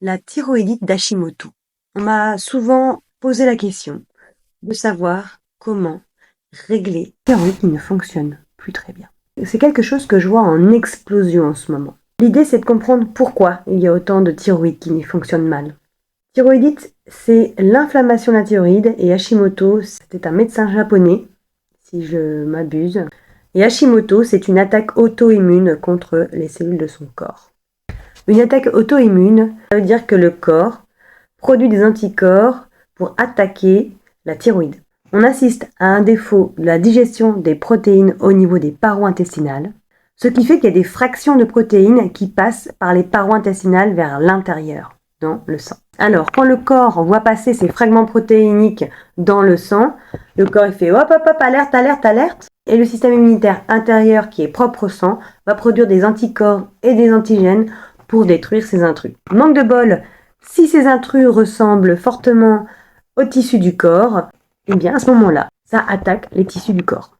La thyroïdite d'Hashimoto. On m'a souvent posé la question de savoir comment régler une thyroïde qui ne fonctionne plus très bien. C'est quelque chose que je vois en explosion en ce moment. L'idée, c'est de comprendre pourquoi il y a autant de thyroïdes qui fonctionnent mal. Thyroïdite, c'est l'inflammation de la thyroïde, et Hashimoto, c'était un médecin japonais, si je m'abuse. Et Hashimoto, c'est une attaque auto-immune contre les cellules de son corps. Une attaque auto-immune, ça veut dire que le corps produit des anticorps pour attaquer la thyroïde. On assiste à un défaut de la digestion des protéines au niveau des parois intestinales, ce qui fait qu'il y a des fractions de protéines qui passent par les parois intestinales vers l'intérieur, dans le sang. Alors, quand le corps voit passer ces fragments protéiniques dans le sang, le corps il fait hop hop hop, alerte, alerte, alerte, et le système immunitaire intérieur qui est propre au sang va produire des anticorps et des antigènes pour détruire ces intrus. Manque de bol, si ces intrus ressemblent fortement aux tissus du corps, eh bien à ce moment-là, ça attaque les tissus du corps.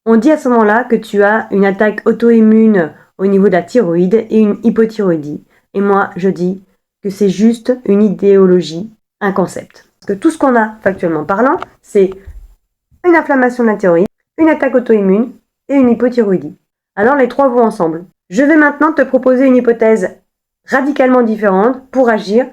On dit à ce moment-là que tu as une attaque auto-immune au niveau de la thyroïde et une hypothyroïdie. Et moi, je dis que c'est juste une idéologie, un concept. Parce que tout ce qu'on a, factuellement parlant, c'est une inflammation de la thyroïde, une attaque auto-immune et une hypothyroïdie. Alors les trois vont ensemble. Je vais maintenant te proposer une hypothèse radicalement différente pour agir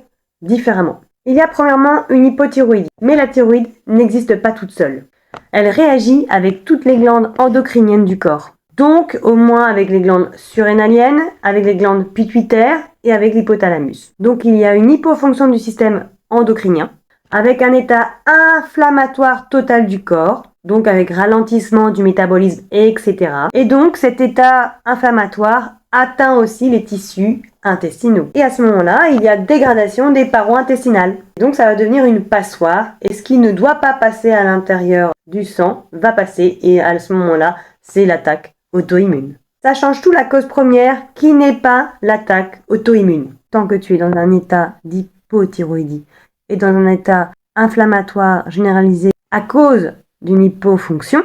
différemment. Il y a premièrement une hypothyroïdie, mais la thyroïde n'existe pas toute seule. Elle réagit avec toutes les glandes endocriniennes du corps. Donc au moins avec les glandes surrénaliennes, avec les glandes pituitaires et avec l'hypothalamus. Donc il y a une hypofonction du système endocrinien, avec un état inflammatoire total du corps, donc avec ralentissement du métabolisme, etc. Et donc cet état inflammatoire atteint aussi les tissus intestinaux. Et à ce moment-là, il y a dégradation des parois intestinales. Donc ça va devenir une passoire, et ce qui ne doit pas passer à l'intérieur du sang va passer, et à ce moment-là, c'est l'attaque auto-immune. Ça change tout la cause première qui n'est pas l'attaque auto-immune. Tant que tu es dans un état d'hypothyroïdie et dans un état inflammatoire généralisé à cause d'une hypofonction,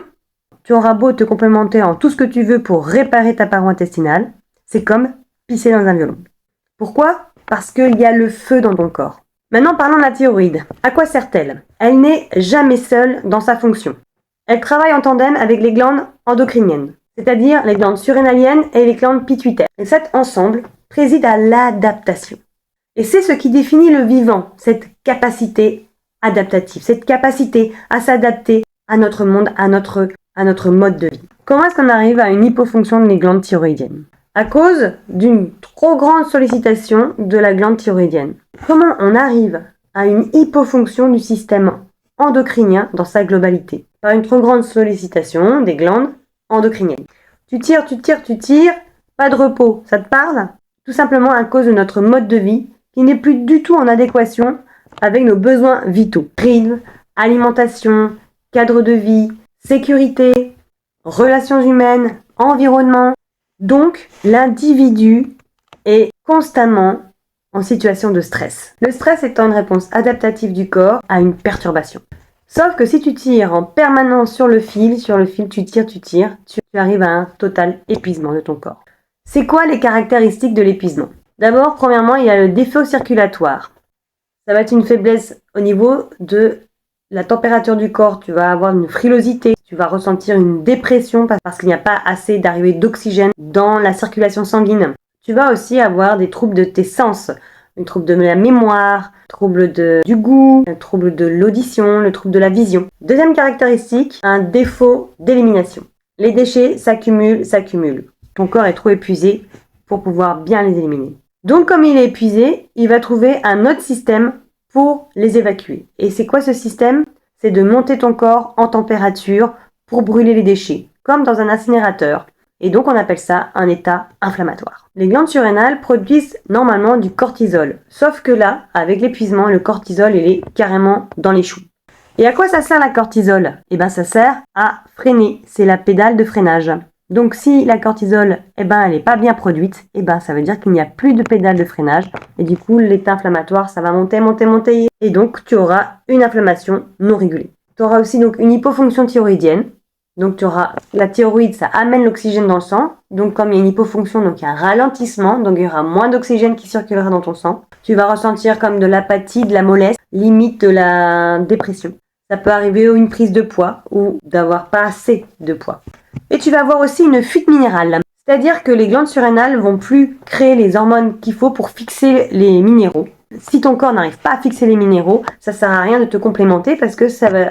tu auras beau te complémenter en tout ce que tu veux pour réparer ta paroi intestinale, c'est comme pisser dans un violon. Pourquoi ? Parce qu'il y a le feu dans ton corps. Maintenant, parlons de la thyroïde. À quoi sert-elle ? Elle n'est jamais seule dans sa fonction. Elle travaille en tandem avec les glandes endocriniennes, c'est-à-dire les glandes surrénaliennes et les glandes pituitaires. Et cet ensemble préside à l'adaptation. Et c'est ce qui définit le vivant, cette capacité adaptative, cette capacité à s'adapter à notre monde, à notre mode de vie. Comment est-ce qu'on arrive à une hypofonction des glandes thyroïdiennes ? À cause d'une trop grande sollicitation de la glande thyroïdienne. Comment on arrive à une hypofonction du système endocrinien dans sa globalité ? Par une trop grande sollicitation des glandes endocriniennes. Tu tires, pas de repos, ça te parle ? Tout simplement à cause de notre mode de vie qui n'est plus du tout en adéquation avec nos besoins vitaux. Rythme, alimentation, cadre de vie, sécurité, relations humaines, environnement. Donc, l'individu est constamment en situation de stress. Le stress étant une réponse adaptative du corps à une perturbation. Sauf que si tu tires en permanence sur le fil, tu tires, tu arrives à un total épuisement de ton corps. C'est quoi les caractéristiques de l'épuisement ? D'abord, premièrement, il y a le défaut circulatoire. Ça va être une faiblesse au niveau de la température du corps. Tu vas avoir une frilosité, tu vas ressentir une dépression parce qu'il n'y a pas assez d'arrivée d'oxygène dans la circulation sanguine. Tu vas aussi avoir des troubles de tes sens, un trouble de la mémoire, trouble du goût, un trouble de l'audition, le trouble de la vision. Deuxième caractéristique, un défaut d'élimination. Les déchets s'accumulent. Ton corps est trop épuisé pour pouvoir bien les éliminer. Donc comme il est épuisé, il va trouver un autre système pour les évacuer. Et c'est quoi ce système ? C'est de monter ton corps en température pour brûler les déchets, comme dans un incinérateur. Et donc on appelle ça un état inflammatoire. Les glandes surrénales produisent normalement du cortisol. Sauf que là, avec l'épuisement, le cortisol il est carrément dans les choux. Et à quoi ça sert la cortisol ? Eh bien ça sert à freiner, c'est la pédale de freinage. Donc si la cortisol, elle n'est pas bien produite, ça veut dire qu'il n'y a plus de pédale de freinage. Et du coup, l'état inflammatoire, ça va monter. Et donc, tu auras une inflammation non régulée. Tu auras aussi donc une hypofonction thyroïdienne. Donc tu auras la thyroïde, ça amène l'oxygène dans le sang. Donc comme il y a une hypofonction, donc il y a un ralentissement, donc il y aura moins d'oxygène qui circulera dans ton sang. Tu vas ressentir comme de l'apathie, de la mollesse, limite de la dépression. Ça peut arriver à une prise de poids ou d'avoir pas assez de poids. Et tu vas avoir aussi une fuite minérale. C'est-à-dire que les glandes surrénales vont plus créer les hormones qu'il faut pour fixer les minéraux. Si ton corps n'arrive pas à fixer les minéraux, ça sert à rien de te complémenter parce que ça va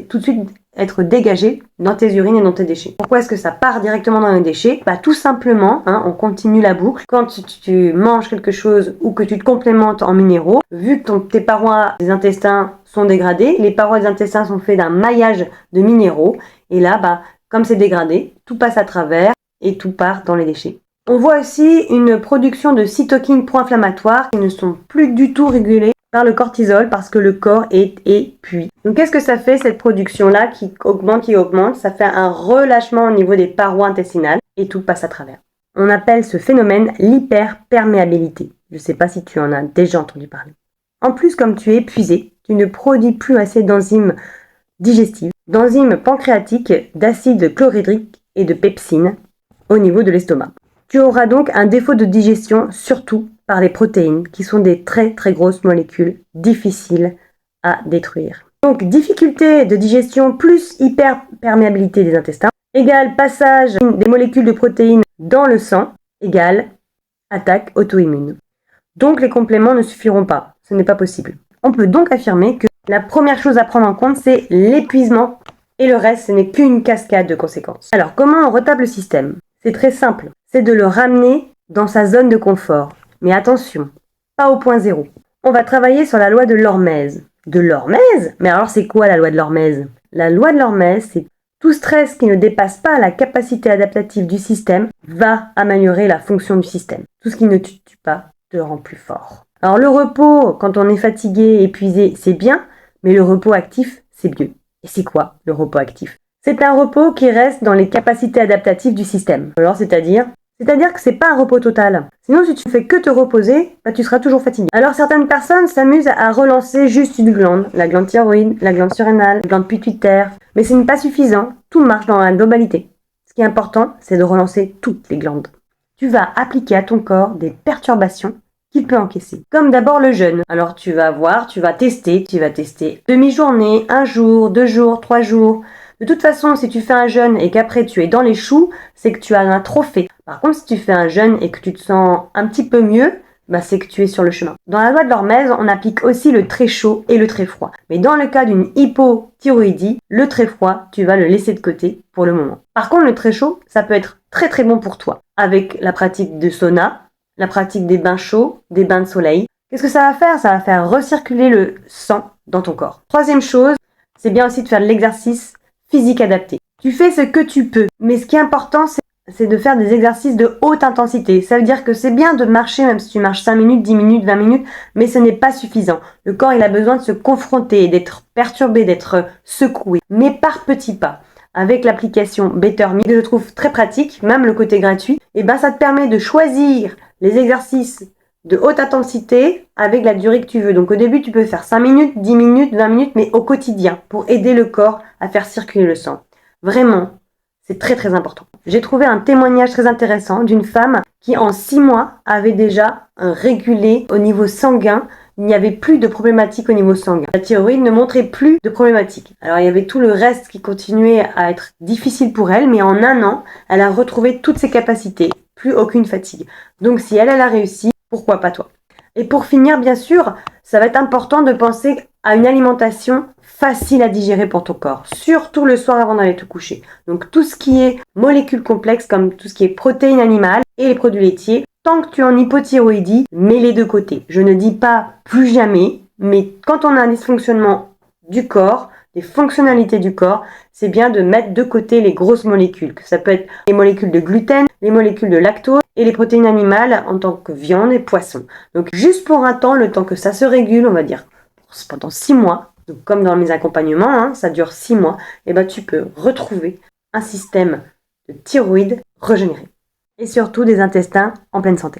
tout de suite être dégagé dans tes urines et dans tes déchets. Pourquoi est-ce que ça part directement dans les déchets? Tout simplement, on continue la boucle. Quand tu manges quelque chose ou que tu te complémentes en minéraux, vu que tes parois des intestins sont dégradées, les parois des intestins sont faites d'un maillage de minéraux, et là, comme c'est dégradé, tout passe à travers et tout part dans les déchets. On voit aussi une production de cytokines pro-inflammatoires qui ne sont plus du tout régulées par le cortisol parce que le corps est épuisé. Donc qu'est-ce que ça fait cette production-là qui augmente? Ça fait un relâchement au niveau des parois intestinales et tout passe à travers. On appelle ce phénomène l'hyperperméabilité. Je ne sais pas si tu en as déjà entendu parler. En plus, comme tu es épuisé, tu ne produis plus assez d'enzymes digestives, d'enzymes pancréatiques, d'acide chlorhydrique et de pepsine au niveau de l'estomac. Tu auras donc un défaut de digestion, surtout par les protéines, qui sont des très très grosses molécules difficiles à détruire. Donc difficulté de digestion plus hyperperméabilité des intestins, égale passage des molécules de protéines dans le sang, égale attaque auto-immune. Donc les compléments ne suffiront pas, ce n'est pas possible. On peut donc affirmer que la première chose à prendre en compte, c'est l'épuisement, et le reste, ce n'est qu'une cascade de conséquences. Alors comment on retape le système? C'est très simple, c'est de le ramener dans sa zone de confort. Mais attention, pas au point zéro. On va travailler sur la loi de l'hormèse. De l'hormèse? Mais alors c'est quoi la loi de l'hormèse? La loi de l'hormèse, c'est tout stress qui ne dépasse pas la capacité adaptative du système va améliorer la fonction du système. Tout ce qui ne te tue pas te rend plus fort. Alors le repos, quand on est fatigué, épuisé, c'est bien, mais le repos actif, c'est mieux. Et c'est quoi le repos actif? C'est un repos qui reste dans les capacités adaptatives du système. Alors c'est-à-dire que c'est pas un repos total. Sinon, si tu fais que te reposer, tu seras toujours fatigué. Alors certaines personnes s'amusent à relancer juste une glande, la glande thyroïde, la glande surrénale, la glande pituitaire, mais ce n'est pas suffisant, tout marche dans la globalité. Ce qui est important, c'est de relancer toutes les glandes. Tu vas appliquer à ton corps des perturbations qu'il peut encaisser. Comme d'abord le jeûne. Alors tu vas tester demi-journée, 1 jour, 2 jours, 3 jours. De toute façon, si tu fais un jeûne et qu'après tu es dans les choux, c'est que tu as un trophée. Par contre, si tu fais un jeûne et que tu te sens un petit peu mieux, c'est que tu es sur le chemin. Dans la loi de l'hormèse, on applique aussi le très chaud et le très froid. Mais dans le cas d'une hypothyroïdie, le très froid, tu vas le laisser de côté pour le moment. Par contre, le très chaud, ça peut être très très bon pour toi. Avec la pratique de sauna, la pratique des bains chauds, des bains de soleil. Qu'est-ce que ça va faire? Ça va faire recirculer le sang dans ton corps. Troisième chose, c'est bien aussi de faire de l'exercice physique adapté. Tu fais ce que tu peux, mais ce qui est important, c'est de faire des exercices de haute intensité. Ça veut dire que c'est bien de marcher, même si tu marches 5 minutes, 10 minutes, 20 minutes, mais ce n'est pas suffisant. Le corps, il a besoin de se confronter, d'être perturbé, d'être secoué, mais par petits pas. Avec l'application Better Me, que je trouve très pratique, même le côté gratuit, ça te permet de choisir les exercices de haute intensité avec la durée que tu veux. Donc au début, tu peux faire 5 minutes, 10 minutes, 20 minutes, mais au quotidien, pour aider le corps à faire circuler le sang. Vraiment, c'est très très important. J'ai trouvé un témoignage très intéressant d'une femme qui en 6 mois avait déjà régulé au niveau sanguin. Il n'y avait plus de problématiques au niveau sanguin. La thyroïde ne montrait plus de problématiques. Alors il y avait tout le reste qui continuait à être difficile pour elle, mais en 1 an, elle a retrouvé toutes ses capacités. Plus aucune fatigue. Donc si elle a réussi, pourquoi pas toi? Et pour finir, bien sûr, ça va être important de penser à une alimentation facile à digérer pour ton corps, surtout le soir avant d'aller te coucher. Donc tout ce qui est molécules complexes, comme tout ce qui est protéines animales et les produits laitiers, tant que tu es en hypothyroïdie, mets-les de côté. Je ne dis pas plus jamais, mais quand on a un dysfonctionnement du corps, des fonctionnalités du corps, c'est bien de mettre de côté les grosses molécules. Ça peut être les molécules de gluten, les molécules de lactose et les protéines animales en tant que viande et poisson. Donc juste pour un temps, le temps que ça se régule, on va dire pendant 6 mois, donc comme dans mes accompagnements, ça dure 6 mois, tu peux retrouver un système de thyroïde régénéré. Et surtout des intestins en pleine santé.